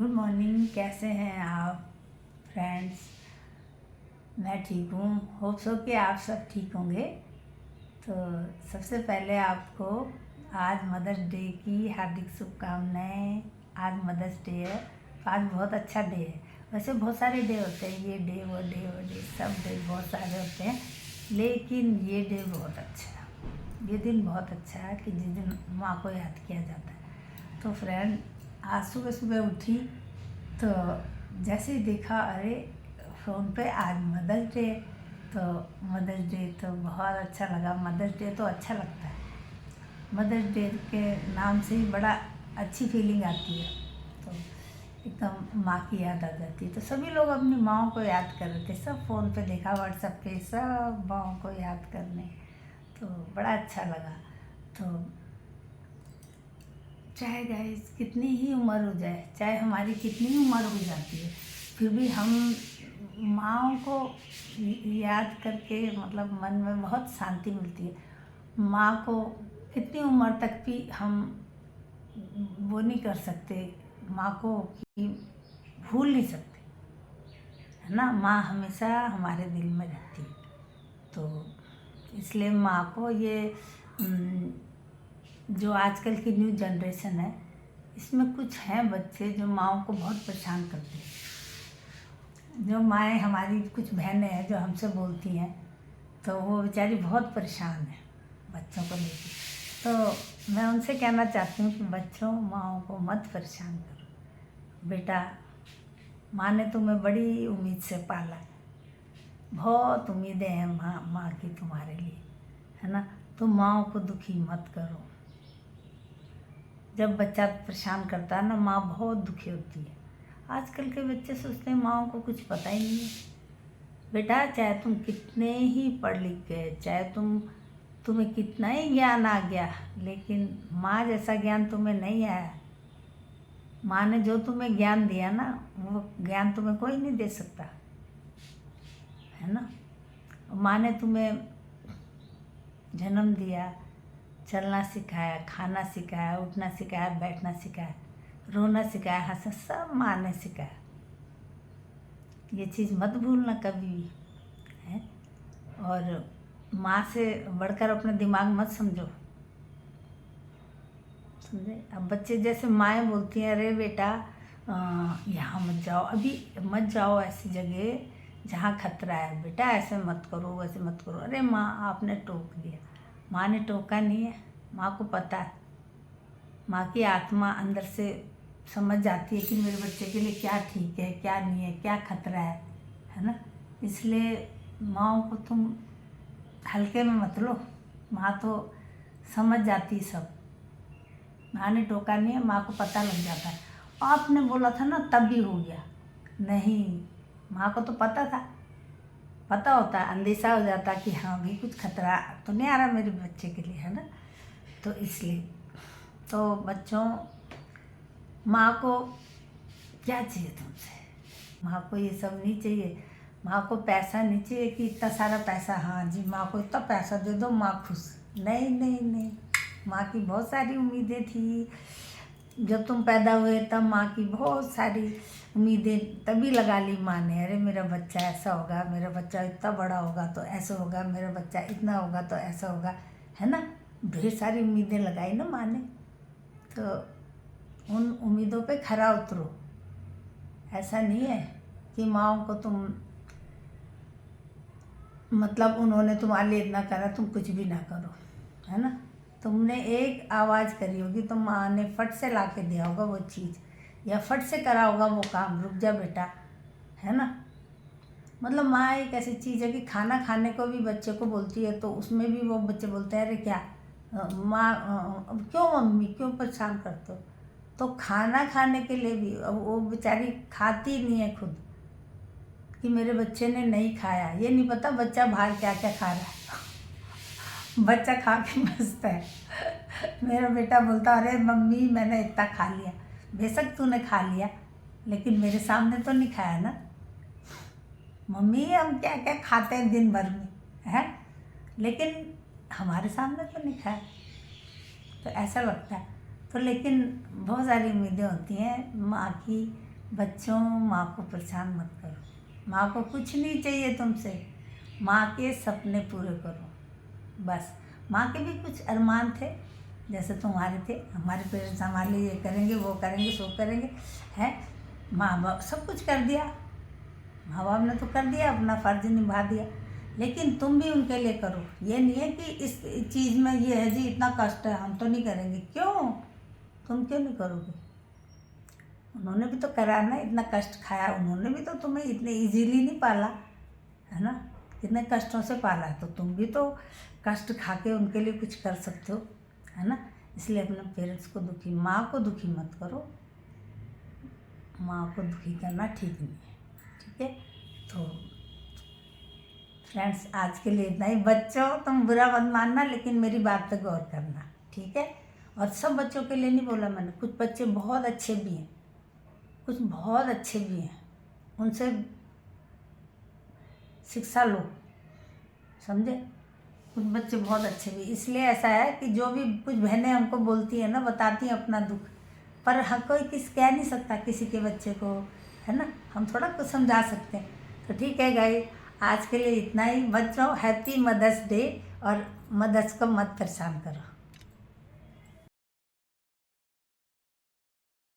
Good morning. कैसे हैं आप फ्रेंड्स? मैं ठीक हूँ। होप सो कि आप सब ठीक होंगे। तो सबसे पहले आपको आज मदर्स डे की हार्दिक शुभकामनाएं। आज मदर्स डे है, तो आज बहुत अच्छा डे है। वैसे बहुत सारे डे होते हैं, ये डे वो डे वो डे, सब डे बहुत सारे होते हैं, लेकिन ये डे बहुत अच्छा है। ये दिन बहुत अच्छा है कि जिस दिन माँ को याद किया जाता है। तो फ्रेंड, आज सुबह सुबह उठी तो जैसे ही देखा, अरे फ़ोन पे आज मदर्स डे। तो मदर्स डे तो बहुत अच्छा लगा। मदर्स डे तो अच्छा लगता है। मदर्स डे के नाम से ही बड़ा अच्छी फीलिंग आती है। तो एकदम माँ की याद आ जाती है। तो सभी लोग अपनी माँ को याद कर रहे थे, सब फ़ोन पे देखा, व्हाट्सएप पे सब माँ को याद करने। तो बड़ा अच्छा लगा। तो चाहे गाइस कितनी ही उम्र हो जाए, चाहे हमारी कितनी उम्र हो जाती है, फिर भी हम माँ को याद करके मतलब मन में बहुत शांति मिलती है। माँ को कितनी उम्र तक भी हम वो नहीं कर सकते, माँ को कि भूल नहीं सकते, है ना। माँ हमेशा हमारे दिल में रहती है। तो इसलिए माँ को ये जो आजकल की न्यू जनरेशन है, इसमें कुछ हैं बच्चे जो माँओं को बहुत परेशान करते हैं। जो माएँ हमारी कुछ बहनें हैं जो हमसे बोलती हैं, तो वो बेचारी बहुत परेशान है बच्चों को लेकर। तो मैं उनसे कहना चाहती हूँ कि बच्चों, माँओं को मत परेशान करो। बेटा, माँ ने तुम्हें बड़ी उम्मीद से पाला है, बहुत उम्मीदें हैं माँ की तुम्हारे लिए, है ना। तो माँओं को दुखी मत करो। जब बच्चा परेशान करता है ना, माँ बहुत दुखी होती है। आजकल के बच्चे सोचते हैं माँओं को कुछ पता ही नहीं है। बेटा, चाहे तुम कितने ही पढ़ लिख गए, चाहे तुम्हें कितना ही ज्ञान आ गया, लेकिन माँ जैसा ज्ञान तुम्हें नहीं आया। माँ ने जो तुम्हें ज्ञान दिया ना, वो ज्ञान तुम्हें कोई नहीं दे सकता, है ना। माँ ने तुम्हें जन्म दिया, चलना सिखाया, खाना सिखाया, उठना सिखाया, बैठना सिखाया, रोना सिखाया, हंसना, सब माँ ने सिखाया। ये चीज़ मत भूलना कभी भी, है। और माँ से बढ़कर अपना दिमाग मत समझो, समझे। अब बच्चे जैसे माएँ बोलती हैं, अरे बेटा यहाँ मत जाओ, अभी मत जाओ ऐसी जगह जहाँ खतरा है, बेटा ऐसे मत करो, वैसे मत करो। अरे माँ, आपने टोक दिया। माँ ने टोका नहीं है, माँ को पता है। माँ की आत्मा अंदर से समझ जाती है कि मेरे बच्चे के लिए क्या ठीक है, क्या नहीं है, क्या खतरा है ना। इसलिए माँ को तुम हल्के में मत लो। माँ तो समझ जाती सब। माँ ने टोका नहीं है, माँ को पता लग जाता है। आपने बोला था ना तब भी हो गया, नहीं, माँ को तो पता था, पता होता, अंदेशा हो जाता कि हाँ भी कुछ खतरा तो नहीं आ रहा मेरे बच्चे के लिए, है ना। तो इसलिए तो बच्चों, माँ को क्या चाहिए तुमसे? माँ को ये सब नहीं चाहिए। माँ को पैसा नहीं चाहिए कि इतना सारा पैसा, हाँ जी माँ को इतना पैसा दे दो माँ खुश। नहीं नहीं नहीं, माँ की बहुत सारी उम्मीदें थी। जब तुम पैदा हुए तब माँ की बहुत सारी उम्मीदें तभी लगा ली माँ ने। अरे मेरा बच्चा ऐसा होगा, मेरा बच्चा इतना बड़ा होगा तो ऐसा होगा, मेरा बच्चा इतना होगा तो ऐसा होगा, है ना। ढेर सारी उम्मीदें लगाई ना माँ ने। तो उन उम्मीदों पे खरा उतरो। ऐसा नहीं है कि माँओं को तुम मतलब उन्होंने तुम्हारे लिए इतना करा, तुम कुछ भी ना करो, है ना। तुमने एक आवाज़ करी होगी तो माँ ने फट से ला के दिया होगा वो चीज़, या फट से करा होगा वो काम, रुक जा बेटा, है ना। मतलब माँ एक ऐसी चीज़ है कि खाना खाने को भी बच्चे को बोलती है तो उसमें भी वो बच्चे बोलते हैं, अरे क्या माँ, क्यों मम्मी, क्यों परेशान करते हो। तो खाना खाने के लिए भी अब वो बेचारी खाती नहीं है खुद, कि मेरे बच्चे ने नहीं खाया। ये नहीं पता बच्चा बाहर क्या क्या खा रहा है। बच्चा खा के मस्त है। मेरा बेटा बोलता, अरे मम्मी मैंने इतना खा लिया। बेशक तूने खा लिया, लेकिन मेरे सामने तो नहीं खाया ना। मम्मी हम क्या क्या खाते हैं दिन भर में, है, लेकिन हमारे सामने तो नहीं खाया। तो ऐसा लगता है। तो लेकिन बहुत सारी उम्मीदें होती हैं माँ की, बच्चों, माँ को परेशान मत करो। माँ को कुछ नहीं चाहिए तुमसे, माँ के सपने पूरे करो बस। माँ के भी कुछ अरमान थे जैसे तुम्हारे थे। हमारे पेरेंट्स हमारे लिए ये करेंगे, वो करेंगे, सो करेंगे, हैं। माँ बाप सब कुछ कर दिया, माँ बाप ने तो कर दिया, अपना फ़र्ज निभा दिया, लेकिन तुम भी उनके लिए करो। ये नहीं है कि इस चीज़ में ये है जी इतना कष्ट है हम तो नहीं करेंगे। क्यों, तुम क्यों नहीं करोगे? उन्होंने भी तो करा ना, इतना कष्ट खाया, उन्होंने भी तो तुम्हें इतने इजीली नहीं पाला है ना, इतने कष्टों से पाला है, तो तुम भी तो कष्ट खा के उनके लिए कुछ कर सकते हो, है ना। इसलिए अपने पेरेंट्स को दुखी, माँ को दुखी मत करो। माँ को दुखी करना ठीक नहीं है, ठीक है। तो फ्रेंड्स, आज के लिए इतना ही। बच्चों, तुम बुरा मत मानना, लेकिन मेरी बात पे गौर करना, ठीक है। और सब बच्चों के लिए नहीं बोला मैंने, कुछ बच्चे बहुत अच्छे भी हैं, कुछ बहुत अच्छे भी हैं, उनसे शिक्षा लो, समझे। कुछ बच्चे बहुत अच्छे भी, इसलिए ऐसा है कि जो भी कुछ बहनें हमको बोलती हैं ना, बताती हैं अपना दुख, पर हर कोई कह नहीं सकता किसी के बच्चे को, है ना। हम थोड़ा कुछ समझा सकते हैं। तो ठीक है गाइस, आज के लिए इतना ही। बच्चों, हैप्पी मदर्स डे, और मदर्स को मत परेशान करो।